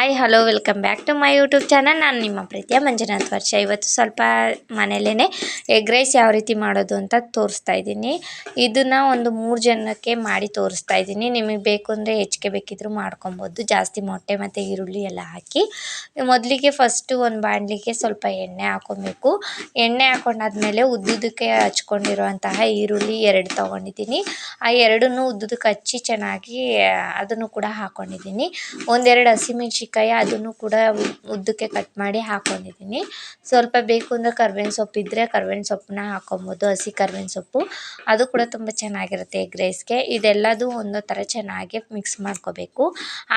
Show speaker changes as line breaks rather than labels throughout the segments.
Hi hello welcome back to my YouTube channel. ನಾನು ನಿಮ್ಮ ಪ್ರೀತಿಯ ಮಂಜುನಾಥ್ ವರ್ಷ. ಇವತ್ತು ಸ್ವಲ್ಪ ಮನೇಲೇ ಎಗ್ ರೈಸ್ ಯಾವ ರೀತಿ ಮಾಡೋದು ಅಂತ ತೋರಿಸ್ತಾ ಇದ್ದೀನಿ. ಇದನ್ನು ಒಂದು 3 ಜನಕ್ಕೆ ಮಾಡಿ ತೋರಿಸ್ತಾ ಇದ್ದೀನಿ. ನಿಮಗೆ ಬೇಕು ಅಂದರೆ ಹೆಚ್ಚಿಗೆ ಬೇಕಿದ್ದರೂ ಮಾಡ್ಕೊಬೋದು. ಜಾಸ್ತಿ ಮೊಟ್ಟೆ ಮತ್ತು ಈರುಳ್ಳಿ ಎಲ್ಲ ಹಾಕಿ ಮೊದಲಿಗೆ ಫಸ್ಟು ಒಂದು ಬಾಣಲಿಗೆ ಸ್ವಲ್ಪ ಎಣ್ಣೆ ಹಾಕ್ಕೊಬೇಕು. ಎಣ್ಣೆ ಹಾಕ್ಕೊಂಡಾದ್ಮೇಲೆ ಉದ್ದುದಕ್ಕೆ ಹಚ್ಕೊಂಡಿರುವಂತಹ ಈರುಳ್ಳಿ 2 ತೊಗೊಂಡಿದ್ದೀನಿ. ಆ ಎರಡನ್ನೂ ಉದ್ದುದಕ್ಕೆ ಹಚ್ಚಿ ಚೆನ್ನಾಗಿ ಅದನ್ನು ಕೂಡ ಹಾಕ್ಕೊಂಡಿದ್ದೀನಿ. ಒಂದೆರಡು ಹಸಿಮೆಣ್ಸಿನ್ಕಾಯಿ ಅದನ್ನು ಕೂಡ ಉದ್ದಕ್ಕೆ ಕಟ್ ಮಾಡಿ ಹಾಕ್ಕೊಂಡಿದ್ದೀನಿ. ಸ್ವಲ್ಪ ಬೇಕು ಅಂದರೆ ಕರ್ಬೇವಿನ ಸೊಪ್ಪು ಇದ್ದರೆ ಕರ್ಬೇವಿನ ಸೊಪ್ಪನ್ನ ಹಾಕ್ಕೊಬೋದು. ಹಸಿ ಕರ್ಬೇವಿನ ಸೊಪ್ಪು ಅದು ಕೂಡ ತುಂಬ ಚೆನ್ನಾಗಿರುತ್ತೆ ಎಗ್ ರೈಸ್ಗೆ. ಇದೆಲ್ಲದೂ ಒಂದೊಂದು ಥರ ಚೆನ್ನಾಗಿ ಮಿಕ್ಸ್ ಮಾಡ್ಕೋಬೇಕು.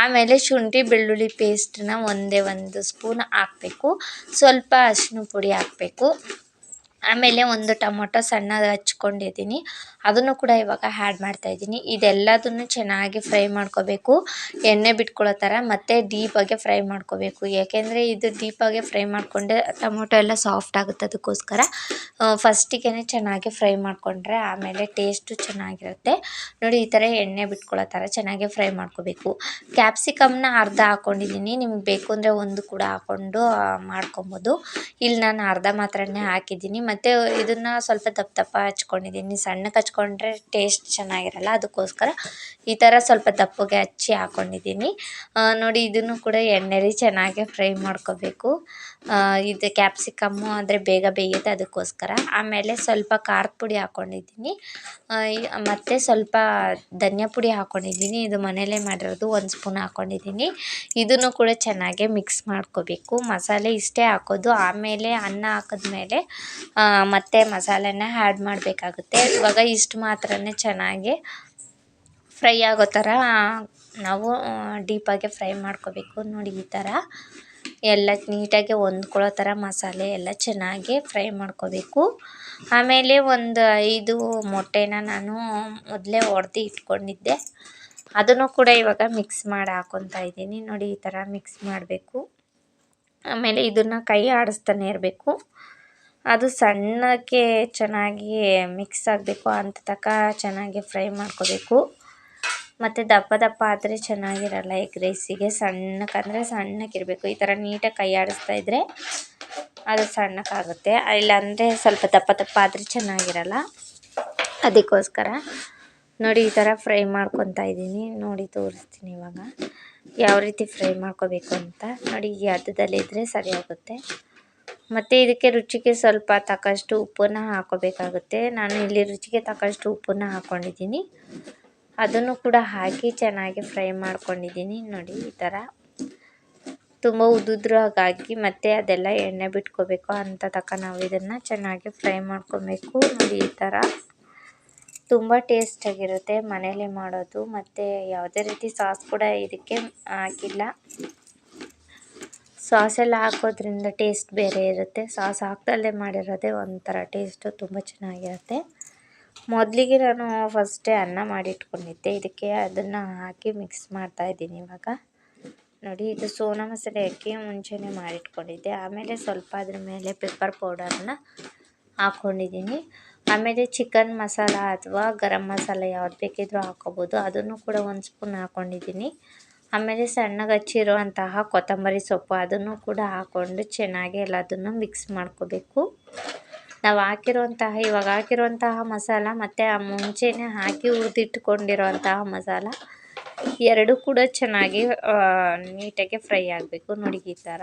ಆಮೇಲೆ ಶುಂಠಿ ಬೆಳ್ಳುಳ್ಳಿ ಪೇಸ್ಟನ್ನ ಒಂದೇ 1 ಸ್ಪೂನ್ ಹಾಕಬೇಕು. ಸ್ವಲ್ಪ ಅರಿಶಿನ ಪುಡಿ ಹಾಕಬೇಕು. ಆಮೇಲೆ ಒಂದು ಟೊಮೊಟೊ ಸಣ್ಣಗೆ ಹಚ್ಕೊಂಡಿದ್ದೀನಿ, ಅದನ್ನು ಕೂಡ ಇವಾಗ ಆ್ಯಡ್ ಮಾಡ್ತಾಯಿದ್ದೀನಿ. ಇದೆಲ್ಲದನ್ನು ಚೆನ್ನಾಗಿ ಫ್ರೈ ಮಾಡ್ಕೋಬೇಕು, ಎಣ್ಣೆ ಬಿಟ್ಕೊಳ್ಳೋ ಥರ. ಮತ್ತು ಡೀಪಾಗೆ ಫ್ರೈ ಮಾಡ್ಕೋಬೇಕು. ಏಕೆಂದರೆ ಇದು ಡೀಪಾಗೆ ಫ್ರೈ ಮಾಡಿಕೊಂಡ್ರೆ ಟೊಮೊಟೊ ಎಲ್ಲ ಸಾಫ್ಟ್ ಆಗುತ್ತೆ. ಅದಕ್ಕೋಸ್ಕರ ಫಸ್ಟಿಗೆ ಚೆನ್ನಾಗಿ ಫ್ರೈ ಮಾಡಿಕೊಂಡ್ರೆ ಆಮೇಲೆ ಟೇಸ್ಟು ಚೆನ್ನಾಗಿರುತ್ತೆ. ನೋಡಿ, ಈ ಥರ ಎಣ್ಣೆ ಬಿಟ್ಕೊಳ್ಳೋ ಥರ ಚೆನ್ನಾಗಿ ಫ್ರೈ ಮಾಡ್ಕೋಬೇಕು. ಕ್ಯಾಪ್ಸಿಕಮ್ನ ಅರ್ಧ ಹಾಕ್ಕೊಂಡಿದ್ದೀನಿ. ನಿಮ್ಗೆ ಬೇಕು ಅಂದರೆ ಒಂದು ಕೂಡ ಹಾಕ್ಕೊಂಡು ಮಾಡ್ಕೊಬೋದು. ಇಲ್ಲಿ ನಾನು ಅರ್ಧ ಮಾತ್ರನೇ ಹಾಕಿದ್ದೀನಿ. ಮತ್ತು ಇದನ್ನು ಸ್ವಲ್ಪ ದಪ್ಪ ದಪ್ಪ ಹಚ್ಕೊಂಡಿದ್ದೀನಿ. ಸಣ್ಣಕ್ಕೆ ಹಚ್ಕೊಂಡ್ರೆ ಟೇಸ್ಟ್ ಚೆನ್ನಾಗಿರಲ್ಲ. ಅದಕ್ಕೋಸ್ಕರ ಈ ಥರ ಸ್ವಲ್ಪ ದಪ್ಪಗೆ ಹಚ್ಚಿ ಹಾಕ್ಕೊಂಡಿದ್ದೀನಿ. ನೋಡಿ, ಇದನ್ನು ಕೂಡ ಎಣ್ಣೆಲಿ ಚೆನ್ನಾಗಿ ಫ್ರೈ ಮಾಡ್ಕೋಬೇಕು. ಇದು ಕ್ಯಾಪ್ಸಿಕಮ್ಮು ಅಂದರೆ ಬೇಗ ಬೇಯುತ್ತೆ, ಅದಕ್ಕೋಸ್ಕರ. ಆಮೇಲೆ ಸ್ವಲ್ಪ ಖಾರದ ಪುಡಿ ಹಾಕ್ಕೊಂಡಿದ್ದೀನಿ. ಮತ್ತು ಸ್ವಲ್ಪ ಧನಿಯಾ ಪುಡಿ ಹಾಕ್ಕೊಂಡಿದ್ದೀನಿ. ಇದು ಮನೆಯಲ್ಲೇ ಮಾಡಿರೋದು, 1 ಸ್ಪೂನ್ ಹಾಕ್ಕೊಂಡಿದ್ದೀನಿ. ಇದನ್ನು ಕೂಡ ಚೆನ್ನಾಗಿ ಮಿಕ್ಸ್ ಮಾಡ್ಕೋಬೇಕು. ಮಸಾಲೆ ಇಷ್ಟೇ ಹಾಕೋದು. ಆಮೇಲೆ ಅನ್ನ ಹಾಕಿದ್ಮೇಲೆ ಮತ್ತೆ ಮಸಾಲೆನ ಆ್ಯಡ್ ಮಾಡಬೇಕಾಗುತ್ತೆ. ಇವಾಗ ಇಷ್ಟು ಮಾತ್ರನೇ ಚೆನ್ನಾಗಿ ಫ್ರೈ ಆಗೋ ಥರ ನಾವು ಡೀಪಾಗೆ ಫ್ರೈ ಮಾಡ್ಕೋಬೇಕು. ನೋಡಿ, ಈ ಥರ ಎಲ್ಲ ನೀಟಾಗಿ ಹೊಂದ್ಕೊಳ್ಳೋ ಥರ ಮಸಾಲೆ ಎಲ್ಲ ಚೆನ್ನಾಗಿ ಫ್ರೈ ಮಾಡ್ಕೋಬೇಕು. ಆಮೇಲೆ ಒಂದು 5 ಮೊಟ್ಟೆನ ನಾನು ಮೊದಲೇ ಒಡೆದು ಇಟ್ಕೊಂಡಿದ್ದೆ, ಅದನ್ನು ಕೂಡ ಇವಾಗ ಮಿಕ್ಸ್ ಮಾಡಿ ಹಾಕ್ಕೊತಾ ಇದ್ದೀನಿ. ನೋಡಿ, ಈ ಥರ ಮಿಕ್ಸ್ ಮಾಡಬೇಕು. ಆಮೇಲೆ ಇದನ್ನು ಕೈ ಆಡಿಸ್ತಾನೆ ಇರಬೇಕು. ಅದು ಸಣ್ಣಕ್ಕೆ ಚೆನ್ನಾಗಿ ಮಿಕ್ಸ್ ಆಗಬೇಕು ಅಂತ ತನಕ ಚೆನ್ನಾಗಿ ಫ್ರೈ ಮಾಡ್ಕೋಬೇಕು. ಮತ್ತು ದಪ್ಪ ದಪ್ಪ ಆದರೆ ಚೆನ್ನಾಗಿರಲ್ಲ ಎಗ್ ರೈಸಿಗೆ. ಸಣ್ಣಕ್ಕಂದರೆ ಸಣ್ಣಕ್ಕಿರಬೇಕು. ಈ ಥರ ನೀಟಾಗಿ ಕೈ ಆಡಿಸ್ತಾ ಇದ್ದರೆ ಅದು ಸಣ್ಣಕ್ಕಾಗುತ್ತೆ. ಇಲ್ಲಾಂದರೆ ಸ್ವಲ್ಪ ದಪ್ಪ ದಪ್ಪ ಆದರೆ ಚೆನ್ನಾಗಿರಲ್ಲ. ಅದಕ್ಕೋಸ್ಕರ ನೋಡಿ, ಈ ಥರ ಫ್ರೈ ಮಾಡ್ಕೊತಾ ಇದ್ದೀನಿ. ನೋಡಿ, ತೋರಿಸ್ತೀನಿ ಇವಾಗ ಯಾವ ರೀತಿ ಫ್ರೈ ಮಾಡ್ಕೋಬೇಕು ಅಂತ. ನೋಡಿ, ಈ ಹದದಲ್ಲಿದ್ದರೆ ಸರಿ ಹೋಗುತ್ತೆ. ಮತ್ತು ಇದಕ್ಕೆ ರುಚಿಗೆ ಸ್ವಲ್ಪ ತಕ್ಕಷ್ಟು ಉಪ್ಪನ್ನು ಹಾಕ್ಕೋಬೇಕಾಗುತ್ತೆ. ನಾನು ಇಲ್ಲಿ ರುಚಿಗೆ ತಕ್ಕಷ್ಟು ಉಪ್ಪನ್ನು ಹಾಕ್ಕೊಂಡಿದ್ದೀನಿ. ಅದನ್ನು ಕೂಡ ಹಾಕಿ ಚೆನ್ನಾಗಿ ಫ್ರೈ ಮಾಡ್ಕೊಂಡಿದ್ದೀನಿ. ನೋಡಿ, ಈ ಥರ ತುಂಬ ಉದ್ದುದ್ರಾಗಿ ಮತ್ತು ಅದೆಲ್ಲ ಎಣ್ಣೆ ಬಿಟ್ಕೋಬೇಕು ಅಂತ ತನಕ ನಾವು ಇದನ್ನು ಚೆನ್ನಾಗಿ ಫ್ರೈ ಮಾಡ್ಕೊಬೇಕು. ನೋಡಿ, ಈ ಥರ ತುಂಬ ಟೇಸ್ಟಾಗಿರುತ್ತೆ ಮನೇಲಿ ಮಾಡೋದು. ಮತ್ತು ಯಾವುದೇ ರೀತಿ ಸಾಸ್ ಕೂಡ ಇದಕ್ಕೆ ಹಾಕಿಲ್ಲ. ಸಾಸ್ ಎಲ್ಲ ಹಾಕೋದ್ರಿಂದ ಟೇಸ್ಟ್ ಬೇರೆ ಇರುತ್ತೆ. ಸಾಸ್ ಹಾಕ್ದಲ್ಲೇ ಮಾಡಿರೋದೇ ಒಂಥರ ಟೇಸ್ಟು ತುಂಬ ಚೆನ್ನಾಗಿರುತ್ತೆ. ಮೊದಲಿಗೆ ನಾನು ಫಸ್ಟೇ ಅನ್ನ ಮಾಡಿಟ್ಕೊಂಡಿದ್ದೆ. ಇದಕ್ಕೆ ಅದನ್ನು ಹಾಕಿ ಮಿಕ್ಸ್ ಮಾಡ್ತಾಯಿದ್ದೀನಿ ಇವಾಗ. ನೋಡಿ, ಇದು ಸೋನಾ ಮಸಾಲೆ ಹಾಕಿ ಮುಂಚೆನೇ ಮಾಡಿಟ್ಕೊಂಡಿದ್ದೆ. ಆಮೇಲೆ ಸ್ವಲ್ಪ ಅದ್ರ ಮೇಲೆ ಪೆಪ್ಪರ್ ಪೌಡರನ್ನ ಹಾಕ್ಕೊಂಡಿದ್ದೀನಿ. ಆಮೇಲೆ ಚಿಕನ್ ಮಸಾಲ ಅಥವಾ ಗರಂ ಮಸಾಲ ಯಾವ್ದು ಬೇಕಿದ್ರೂ ಹಾಕ್ಕೋಬೋದು. ಅದನ್ನು ಕೂಡ 1 ಸ್ಪೂನ್ ಹಾಕ್ಕೊಂಡಿದ್ದೀನಿ. ಆಮೇಲೆ ಸಣ್ಣಗೆ ಹಚ್ಚಿರುವಂತಹ ಕೊತ್ತಂಬರಿ ಸೊಪ್ಪು ಅದನ್ನು ಕೂಡ ಹಾಕ್ಕೊಂಡು ಚೆನ್ನಾಗಿ ಎಲ್ಲದನ್ನು ಮಿಕ್ಸ್ ಮಾಡ್ಕೋಬೇಕು. ನಾವು ಇವಾಗ ಹಾಕಿರುವಂತಹ ಮಸಾಲ ಮತ್ತು ಆ ಮುಂಚೆನೇ ಹಾಕಿ ಹುರಿದಿಟ್ಕೊಂಡಿರುವಂತಹ ಮಸಾಲ ಎರಡೂ ಕೂಡ ಚೆನ್ನಾಗಿ ನೀಟಾಗಿ ಫ್ರೈ ಆಗಬೇಕು. ನೋಡಿ, ಈ ಥರ.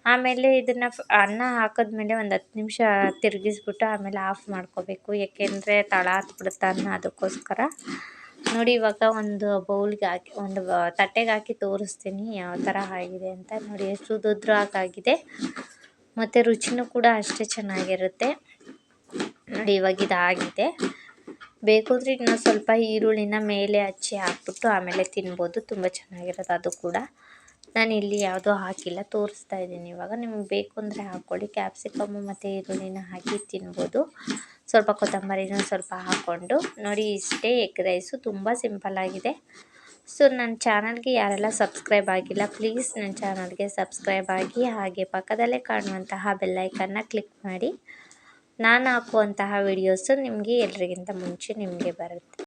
ಆಮೇಲೆ ಇದನ್ನು ಅನ್ನ ಹಾಕಿದ್ಮೇಲೆ ಒಂದು 10 ನಿಮಿಷ ತಿರುಗಿಸ್ಬಿಟ್ಟು ಆಮೇಲೆ ಆಫ್ ಮಾಡ್ಕೋಬೇಕು. ಏಕೆಂದರೆ ತಳ ಹತ್ಬಿಡುತ್ತೆ ಅನ್ನ, ಅದಕ್ಕೋಸ್ಕರ. ನೋಡಿ, ಇವಾಗ ಒಂದು ಬೌಲ್ಗೆ ಹಾಕಿ ಒಂದು ತಟ್ಟೆಗೆ ಹಾಕಿ ತೋರಿಸ್ತೀನಿ ಯಾವ ಥರ ಆಗಿದೆ ಅಂತ. ನೋಡಿ, ಎಷ್ಟು ಉದ್ದುದ್ರಾಗಿದೆ ಮತ್ತು ರುಚಿನೂ ಕೂಡ ಅಷ್ಟೇ ಚೆನ್ನಾಗಿರುತ್ತೆ. ನೋಡಿ, ಇವಾಗ ಇದಾಗಿದೆ. ಬೇಕು ಅಂದರೆ ಇನ್ನೂ ಸ್ವಲ್ಪ ಈರುಳ್ಳಿನ ಮೇಲೆ ಹಚ್ಚಿ ಹಾಕ್ಬಿಟ್ಟು ಆಮೇಲೆ ತಿನ್ಬೋದು. ತುಂಬ ಚೆನ್ನಾಗಿರೋದು ಅದು ಕೂಡ. ನಾನು ಇಲ್ಲಿ ಯಾವುದೂ ಹಾಕಿಲ್ಲ, ತೋರಿಸ್ತಾ ಇದ್ದೀನಿ ಇವಾಗ. ನಿಮ್ಗೆ ಬೇಕು ಅಂದರೆ ಹಾಕ್ಕೊಳ್ಳಿ. ಕ್ಯಾಪ್ಸಿಕಮ್ಮು ಮತ್ತು ಈರುಳ್ಳಿನ ಹಾಕಿ ತಿನ್ಬೋದು. ಸ್ವಲ್ಪ ಕೊತ್ತಂಬರಿನೂ ಸ್ವಲ್ಪ ಹಾಕ್ಕೊಂಡು. ನೋಡಿ, ಇಷ್ಟೇ ಎಗ್ ರೈಸು. ತುಂಬ ಸಿಂಪಲ್ಲಾಗಿದೆ. ಸೊ ನನ್ನ ಚಾನಲ್ಗೆ ಯಾರೆಲ್ಲ ಸಬ್ಸ್ಕ್ರೈಬ್ ಆಗಿಲ್ಲ, ಪ್ಲೀಸ್ ನನ್ನ ಚಾನಲ್ಗೆ ಸಬ್ಸ್ಕ್ರೈಬ್ ಆಗಿ. ಹಾಗೆ ಪಕ್ಕದಲ್ಲೇ ಕಾಣುವಂತಹ ಬೆಲ್ಲೈಕನ್ನ ಕ್ಲಿಕ್ ಮಾಡಿ. ನಾನು ಹಾಕುವಂತಹ ವಿಡಿಯೋಸು ನಿಮಗೆ ಎಲ್ರಿಗಿಂತ ಮುಂಚೆ ನಿಮಗೆ ಬರುತ್ತೆ.